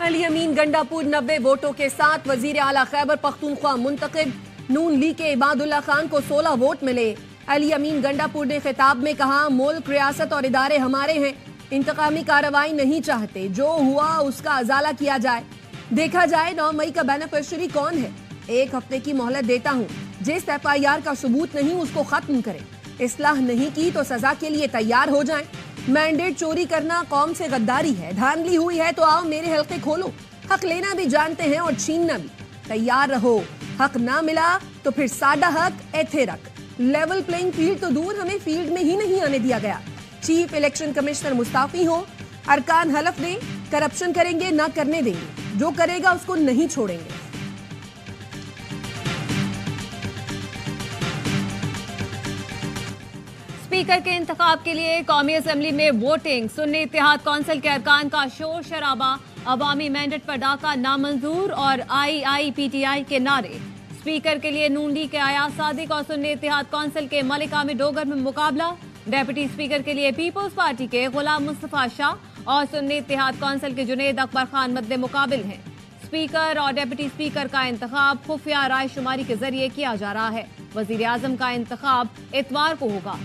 अली अमीन गंडापुर 90 वोटों के साथ वजीर आला खैबर पख्तूनख्वा मुंतखब। नून लीग के इबादुल्ला खान को 16 वोट मिले। अली अमीन गंडापुर ने खिताब में कहा, मुल्क, रियासत और इदारे हमारे हैं, इंतकामी कार्रवाई नहीं चाहते, जो हुआ उसका अजाला किया जाए, देखा जाए 9 मई का बेनिफिशियरी कौन है। 1 हफ्ते की मोहलत देता हूँ, जिस FIR का सबूत नहीं उसको खत्म करें, इस्लाह नहीं की तो सजा के लिए तैयार हो जाएं। मैंडेट चोरी करना कौम से गद्दारी है, धांधली हुई है तो आओ मेरे हल्के खोलो। हक लेना भी जानते हैं और छीनना भी, तैयार रहो। हक ना मिला तो फिर सादा हक एथे रख। लेवल प्लेइंग फील्ड तो दूर, हमें फील्ड में ही नहीं आने दिया गया। चीफ इलेक्शन कमिश्नर मुस्ताफी हो, अरकान हलफ दें, करप्शन करेंगे ना करने देंगे, जो करेगा उसको नहीं छोड़ेंगे। स्पीकर के इंतखाब के लिए कौमी असेंबली में वोटिंग। सुन्नी इत्तेहाद कौंसिल के अरकान का शोर शराबा, अवामी मैंडेट पर डाका नामंजूर और IIPTI के नारे। स्पीकर के लिए नून लीग के आयाज सादिक और सुन्नी इत्तेहाद कौंसिल के मलिक आमिर डोगर में मुकाबला। डेप्यूटी स्पीकर के लिए पीपल्स पार्टी के गुलाम मुस्तफा शाह और सुन्नी इत्तेहाद कौंसिल के जुनेद अकबर खान मद्दे मुकाबिल हैं। स्पीकर और डेप्यूटी स्पीकर का इंतखाब खुफिया राय शुमारी के जरिए किया जा रहा है। वजीर आजम का इंतखाब इतवार को होगा।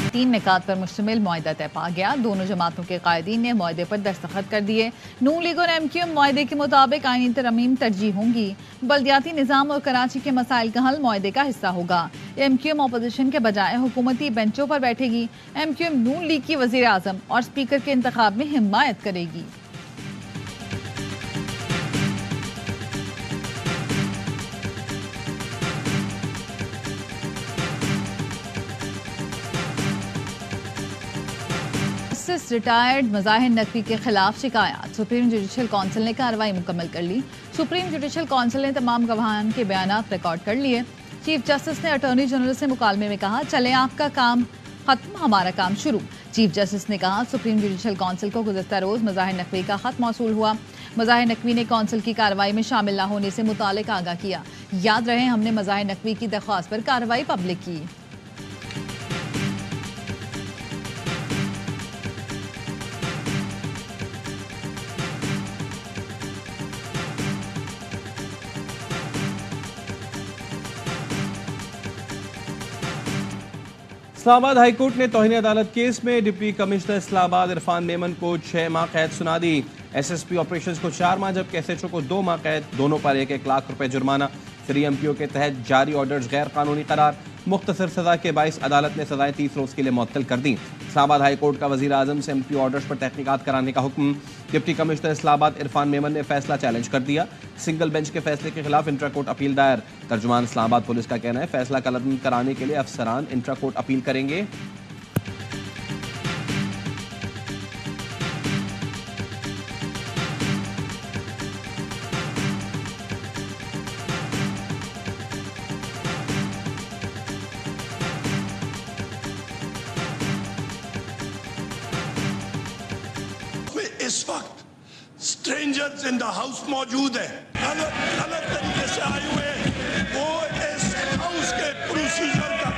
तीन निकात पर मुश्तमिल मुआहदा तय पा गया। दोनों जमातों के कायदीन ने मुआहदे पर दस्तखत कर दिए। नून लीग और MQM मुआहदे के मुताबिक आईनी तरमीम तरजीह होंगी। बल्दियाती निज़ाम और कराची के मसाइल का हल मुआहदे का हिस्सा होगा। MQM अपोजिशन के बजाय हुकूमती बेंचों पर बैठेगी। MQM नून लीग की वजीर आजम और स्पीकर के इंतखाब में हिमायत करेगी। रिटायर्ड मज़ाहिर नकवी के खिलाफ शिकायत। सुप्रीम जुडिशल काउंसिल ने कार्रवाई मुकम्मल कर ली। सुप्रीम जुडिशल काउंसिल ने तमाम गवाहान के बयानात रिकॉर्ड कर लिए। चीफ जस्टिस ने अटॉर्नी जनरल से मुकालमे में कहा, चले आपका काम खत्म, हमारा काम शुरू। चीफ जस्टिस ने कहा, सुप्रीम जुडिशल काउंसिल को गुज़श्ता रोज़ मज़ाहिर नकवी का खत मौसूल हुआ। मज़ाहिर नकवी ने काउंसिल की कार्रवाई में शामिल न होने से मुतालिक आगाह किया। याद रहे, हमने मज़ाहिर नकवी की दरख्वास्त पर कार्रवाई पब्लिक की। इस्लामाबाद हाईकोर्ट ने तौहीन अदालत केस में डिप्टी कमिश्नर इस्लामाबाद इरफान मेमन को 6 माह कैद सुना दी। SSP ऑपरेशंस को 4 माह जबकि SHO को 2 माह कैद, दोनों पर 1-1 लाख रुपए जुर्माना। 3MPO के तहत जारी ऑर्डर्स गैर कानूनी करार। मुख्तसर सजा के बाइस अदालत ने सजाएं 30 रोज के लिए मुअत्तल कर दी। इस्लामाबाद हाईकोर्ट का वजीर आजम से MPO ऑर्डर्स पर तहकीकात कराने का हुक्म। डिप्टी कमिश्नर इस्लामाबाद इरफान मेमन ने फैसला चैलेंज कर दिया। सिंगल बेंच के फैसले के खिलाफ इंट्रा कोर्ट अपील दायर। तर्जुमान इस्लामाबाद पुलिस का कहना है, फैसला कलम कराने के लिए अफसरान इंट्रा कोर्ट अपील करेंगे। इस वक्त स्ट्रेंजर्स इन द हाउस मौजूद है, गलत तरीके से आए हुए, वो इस हाउस के प्रोसीजर का,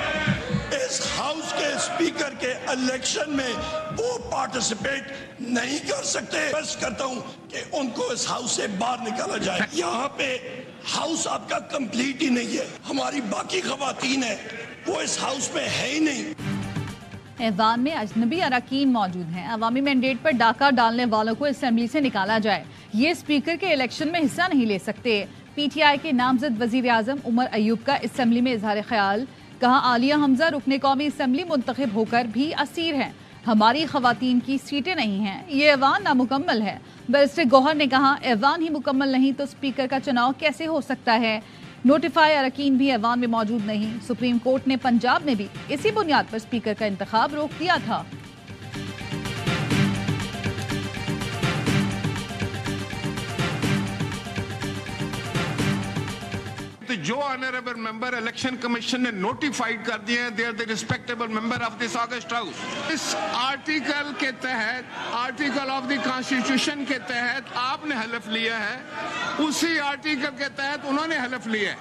इस हाउस के स्पीकर के इलेक्शन में वो पार्टिसिपेट नहीं कर सकते। बस करता हूं कि उनको इस हाउस से बाहर निकाला जाए। यहाँ पे हाउस आपका कंप्लीट ही नहीं है, हमारी बाकी खवातीन है वो इस हाउस में है ही नहीं। ऐवान में अजनबी अरकान मौजूद हैं। अवामी मैंडेट पर डाका डालने वालों को असेंबली से निकाला जाए। ये स्पीकर के इलेक्शन में हिस्सा नहीं ले सकते। PTI के नामजद वजीर आजम उमर अयूब का असेंबली में इजहार ख्याल। कहा, आलिया हमजा रुकने कौमी असेंबली मुंतखब होकर भी असीर हैं। हमारी खवातीन की सीटें नहीं हैं, ये ऐवान नामुकम्मल है। बैरिस्टर गौहर ने कहा, ऐवान ही मुकम्मल नहीं तो स्पीकर का चुनाव कैसे हो सकता है। नोटिफाई अरकान भी ऐवान में मौजूद नहीं। सुप्रीम कोर्ट ने पंजाब में भी इसी बुनियाद पर स्पीकर का इंतखाब रोक दिया था। तो जो ऑनरेबल मेंबर इलेक्शन कमीशन ने नोटिफाइड कर दिए हैं, they are the respectable member of this august house. इस आर्टिकल के तहत, आर्टिकल ऑफ द कॉन्स्टिट्यूशन के तहत आपने हलफ लिया है, उसी आर्टिकल के तहत उन्होंने हलफ लिया है।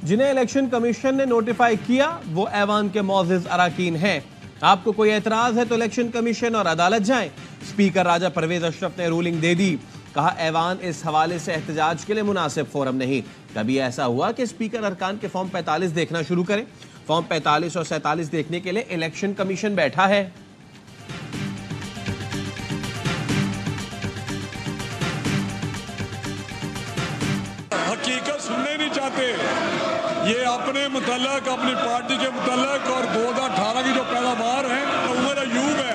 जिन्हें इलेक्शन कमीशन ने नोटिफाई किया वो ऐवान के मौजिज अराकीन हैं। आपको कोई एतराज है तो इलेक्शन कमीशन और अदालत जाएं। स्पीकर राजा परवेज अशरफ ने रूलिंग दे दी। कहा ऐवान इस हवाले से एहतजाज के लिए मुनासिब फोरम नहीं। कभी ऐसा हुआ कि स्पीकर अरकान के फॉर्म 45 देखना शुरू करें? फॉर्म 45 और 47 देखने के लिए इलेक्शन कमीशन बैठा है। हकीकत सुनने नहीं चाहते। ये अपने मुतल्लक, अपनी पार्टी के मुतल्लक और 2018 की जो पैदावार है उमर अयूब है,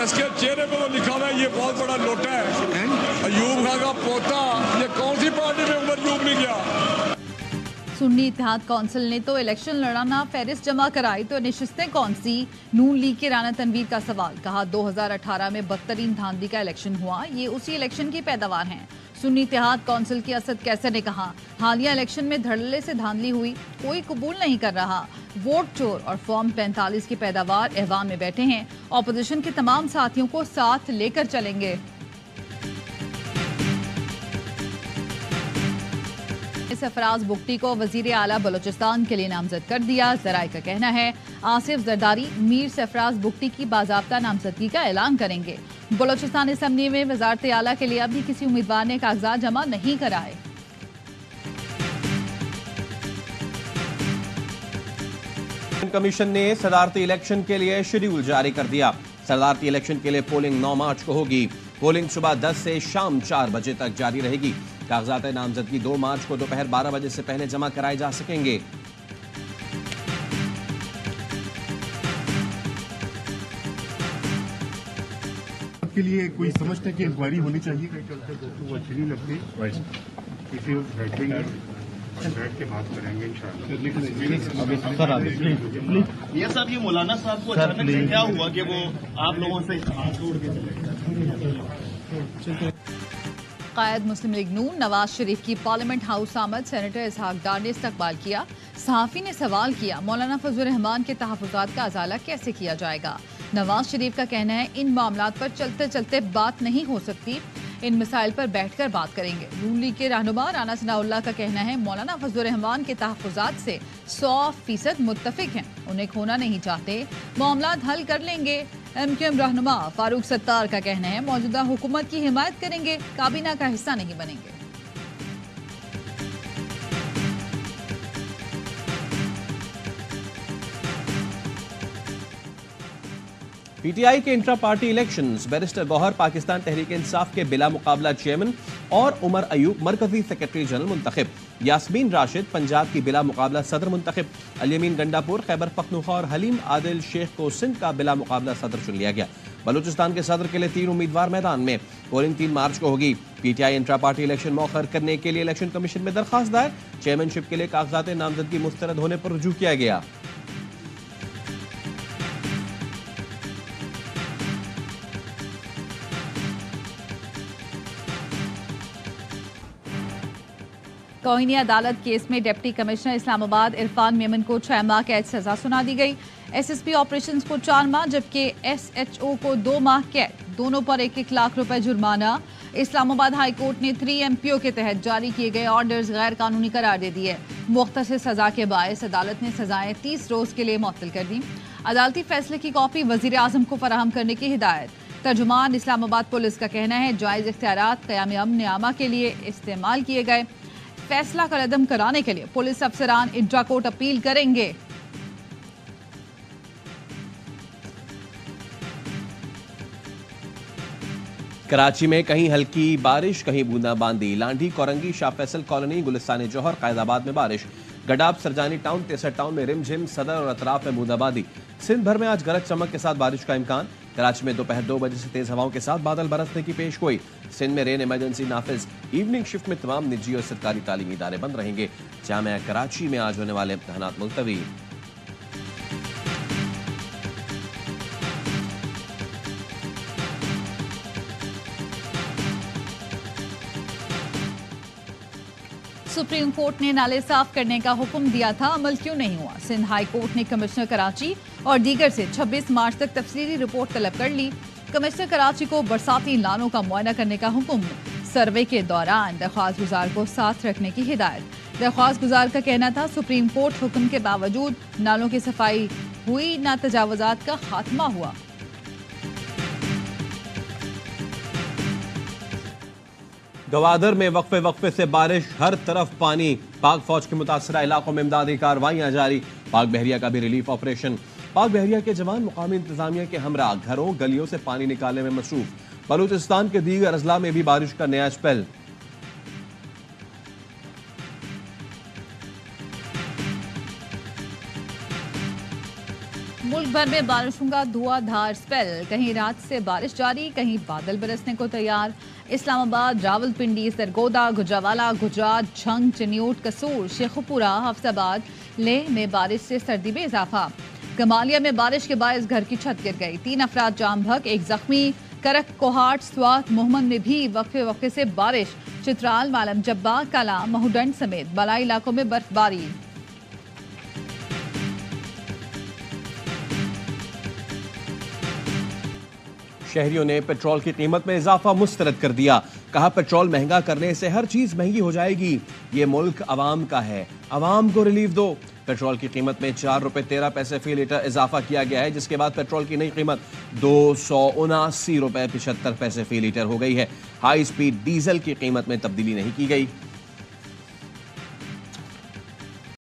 इसके चेहरे पे वो लिखा हुआ है ये बहुत बड़ा लोटा है। अयूब खां का पोता, ये कौन सी पार्टी में उमर अयूब नहीं गया? सुन्नी इत्तेहाद कौंसिल ने तो इलेक्शन लड़ाना फहरिस्त जमा कराई तो निशस्तें कौन सी? नून लीग के राना तनवीर का सवाल। कहा 2018 में बदतरीन धांधली का इलेक्शन हुआ, ये उसी इलेक्शन की पैदावार है। सुन्नी इत्तेहाद कौंसिल के असद कैसर ने कहा हालिया इलेक्शन में धड़ल्ले से धांधली हुई, कोई कबूल नहीं कर रहा। वोट चोर और फॉर्म 45 की पैदावार ऐवान में बैठे हैं। ऑपोजिशन के तमाम साथियों को साथ लेकर चलेंगे। सरफराज बुगटी को वजीर आला बलोचिस्तान के लिए नामजद कर दिया। जराये का कहना है आसिफ जरदारी मीर सरफराज बुगटी की बाज़ाब्ता नामजदगी का ऐलान करेंगे। बलोचिस्तान असम्बली में वजारत आला के लिए अभी किसी उम्मीदवार ने कागजात जमा नहीं कराए। कमीशन ने सदारती इलेक्शन के लिए शेड्यूल जारी कर दिया। सदारती इलेक्शन के लिए पोलिंग 9 मार्च को होगी। पोलिंग सुबह 10 से शाम 4 बजे तक जारी रहेगी। कागजात नामजदगी 2 मार्च को दोपहर 12 बजे से पहले जमा कराए जा सकेंगे। के लिए कोई समझते हैं कि इंक्वायरी होनी चाहिए, वो अच्छी नहीं लगती। किसी बैठ के बात करेंगे इंशाल्लाह। ये साहब, ये मौलाना साहब को अचानक से क्या हुआ कि वो आप लोगों से हाथ जोड़ के चले? कायद मुस्लिम लीग नून नवाज शरीफ की पार्लियामेंट हाउस आमद सेनेटर इसहाक डार ने इस्तकबाल किया। सहाफ़ी ने सवाल किया मौलाना फजल रहमान के तहफ़्फ़ुज़ात का अज़ाला कैसे किया जाएगा। नवाज शरीफ का कहना है इन मामलात पर चलते चलते बात नहीं हो सकती, इन मसाइल पर बैठकर बात करेंगे। नून लीग के रहनुमा राना सनाउल्लाह का कहना है मौलाना फजल रहमान के तहफ़्फ़ुज़ात से 100% मुत्तफ़िक हैं, उन्हें खोना नहीं चाहते, मामलात हल कर लेंगे। MQM रहनुमा फारूक सत्तार का कहना है मौजूदा हुकूमत की हिमायत करेंगे, काबीना का हिस्सा नहीं बनेंगे। PTI के intra party elections, barrister Gohar Pakistan Tehreek Insaf के बिला मुकाबला चेयरमैन और उमर अयूब मरकजी सेक्रेटरी जनरल मुंतखब। यास्मीन राशिद पंजाब की बिला मुकाबला सदर मुंतखब। अल-यमीन गंडापुर, खैबर पख्तूनख्वा और हलीम आदिल शेख को सिंध का बिला मुकाबला सदर चुन लिया गया। बलूचिस्तान के सदर के लिए 3 उम्मीदवार मैदान में। पोलिंग 3 मार्च को होगी। PTI इंट्रा पार्टी इलेक्शन मौखर करने के लिए इलेक्शन कमीशन में दरखास्त दायर। चेयरमैनशिप के लिए कागजात नामजदगी मुस्तरद होने पर रुजू किया गया। कोहिनी अदालत केस में डिप्टी कमिश्नर इस्लामाबाद इरफान मेमन को 6 माह कैद सजा सुना दी गई। SSP ऑपरेशंस को 4 माह जबकि SHO को 2 माह कैद, दोनों पर 1-1 लाख रुपए जुर्माना। इस्लामाबाद हाई कोर्ट ने 3 MPO के तहत जारी किए गए ऑर्डर्स गैर कानूनी करार दे दिए। मुख्तसर सजा के बायस अदालत ने सजाएं 30 रोज के लिए मुअत्तल कर दी। अदालती फैसले की कॉपी वजीर आजम को फराहम करने की हिदायत। तर्जुमान इस्लामाबाद पुलिस का कहना है जायज इख्तियारात क़याम अमन आमा के लिए इस्तेमाल किए गए। फैसला कलअदम कराने के लिए पुलिस अफसरान इंट्रा कोर्ट अपील करेंगे। कराची में कहीं हल्की बारिश, कहीं बूंदाबांदी। लांडी, कोरंगी, शाह फैसल कॉलोनी, गुलिस्तान जौहर, कायदाबाद में बारिश। गडाब, सरजानी टाउन, तेसर टाउन में रिमझिम, सदर और अतराफ में बूंदाबांदी। सिंध भर में आज गरज चमक के साथ बारिश का इम्कान। कराची में दोपहर 2 बजे से तेज हवाओं के साथ बादल बरसने की पेशगोई। सिंध में रेन इमरजेंसी नाफिज। इवनिंग शिफ्ट में तमाम निजी और सरकारी तालीमी इदारे बंद रहेंगे। जामिया कराची में आज होने वाले इम्तिहानात मुलतवी। सुप्रीम कोर्ट ने नाले साफ करने का हुक्म दिया था, अमल क्यों नहीं हुआ। सिंध हाई कोर्ट ने कमिश्नर कराची और दीगर से 26 मार्च तक तफसीली रिपोर्ट तलब कर ली। कमिश्नर कराची को बरसाती नालों का मुआयना करने का हुक्म। सर्वे के दौरान दरख्वास्त गुजार को साथ रखने की हिदायत। दरख्वास्त गुजार का कहना था सुप्रीम कोर्ट हुक्म के बावजूद नालों की सफाई हुई न तजावुजात का खात्मा हुआ। गवादर में वक्फे वक्फे से बारिश, हर तरफ पानी। पाक फौज के मुतासरा इलाकों में इमदादी कार्रवाइयां जारी। पाक बहरिया का भी रिलीफ ऑपरेशन। पाक बहरिया के जवान मुकामी इंतजामिया के हमरा घरों गलियों से पानी निकालने में मसरूफ। बलूचिस्तान के दीगर अजला में भी बारिश का नया स्पेल। मुल्क भर में बारिशों का धुआंधार स्पेल, कहीं रात से बारिश जारी, कहीं बादल बरसने को तैयार। इस्लामाबाद, रावलपिंडी, सरगोदा, गुजरावाला, गुजरात, झंग, चनियोट, कसूर, शेखुपुरा, हफ्साबाद, लेह में बारिश से सर्दी में इजाफा। गमालिया में बारिश के बायस घर की छत गिर गई, 3 अफराद जाम बहक, 1 जख्मी। करक, कोहाट, स्वात, मोहम्मद में भी वक्फे वक्फे से बारिश। चित्राल, मालम जब्बा, कला, महूडंड समेत बलाई इलाकों में बर्फबारी। शहरियों ने पेट्रोल की कीमत में इजाफा मुस्तरद कर दिया। कहा पेट्रोल महंगा करने से हर चीज महंगी हो जाएगी। ये मुल्क अवाम का है, अवाम को रिलीफ दो। पेट्रोल की कीमत में 4 रुपए 13 पैसे फी लीटर इजाफा किया गया है, जिसके बाद पेट्रोल की नई कीमत 279 रुपए 75 पैसे फी लीटर हो गई है। हाई स्पीड डीजल की कीमत में तब्दीली नहीं की गई।